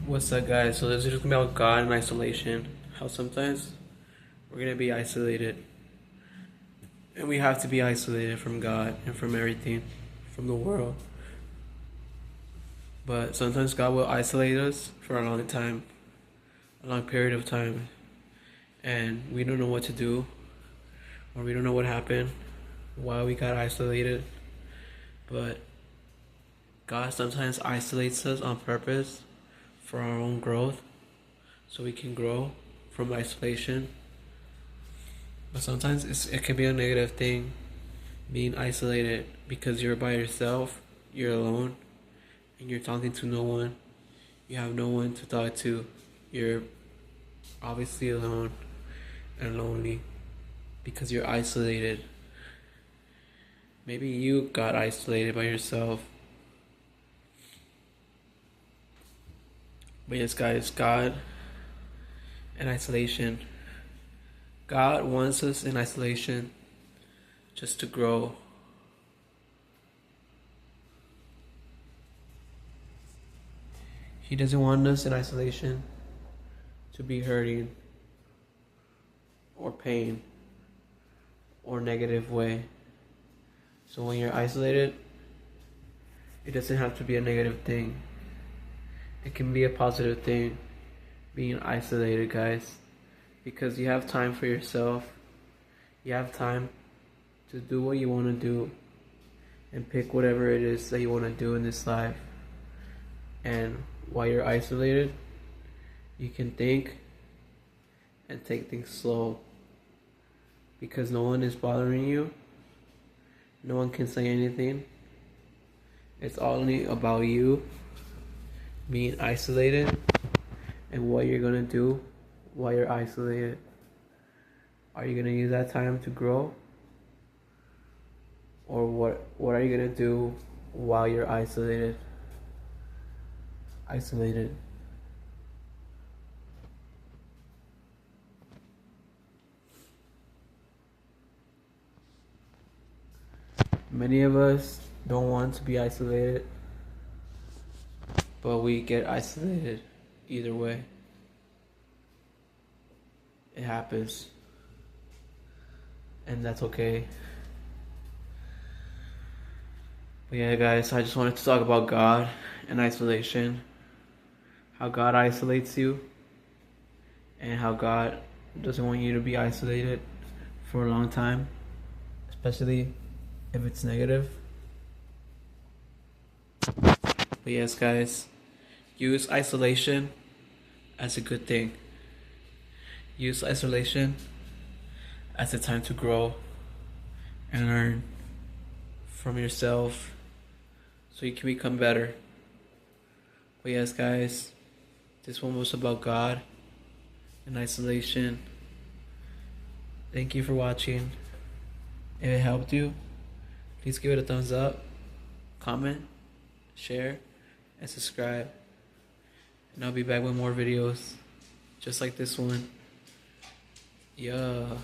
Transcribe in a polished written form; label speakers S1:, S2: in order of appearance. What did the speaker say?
S1: What's up, guys? So this is just about God and isolation. How sometimes we're gonna be isolated, and we have to be isolated from God and from everything, from the world. But sometimes God will isolate us for a long time, a long period of time, and we don't know what to do, or we don't know what happened, why we got isolated. But God sometimes isolates us on purpose for our own growth, so we can grow from isolation. But sometimes it can be a negative thing, being isolated because you're by yourself, you're alone, and you're talking to no one. You have no one to talk to. You're obviously alone and lonely because you're isolated. Maybe you got isolated by yourself. But yes, guys, God and isolation. God wants us in isolation just to grow. He doesn't want us in isolation to be hurting or pain or negative way. So when you're isolated, it doesn't have to be a negative thing. It can be a positive thing, being isolated, guys, because you have time for yourself. You have time to do what you want to do and pick whatever it is that you want to do in this life. And while you're isolated, you can think and take things slow because no one is bothering you. No one can say anything. It's only about you being isolated and what you're gonna do while you're isolated. Are you gonna use that time to grow? Or what are you gonna do while you're isolated? Isolated. Many of us don't want to be isolated, but we get isolated either way. It happens, and that's okay. But yeah, guys, I just wanted to talk about God and isolation. How God isolates you, and how God doesn't want you to be isolated for a long time, especially if it's negative. But yes, guys, use isolation as a good thing. Use isolation as a time to grow and learn from yourself so you can become better. But yes, guys, this one was about God and isolation. Thank you for watching. If it helped you, please give it a thumbs up, comment, share, and subscribe. And I'll be back with more videos just like this one. Yeah.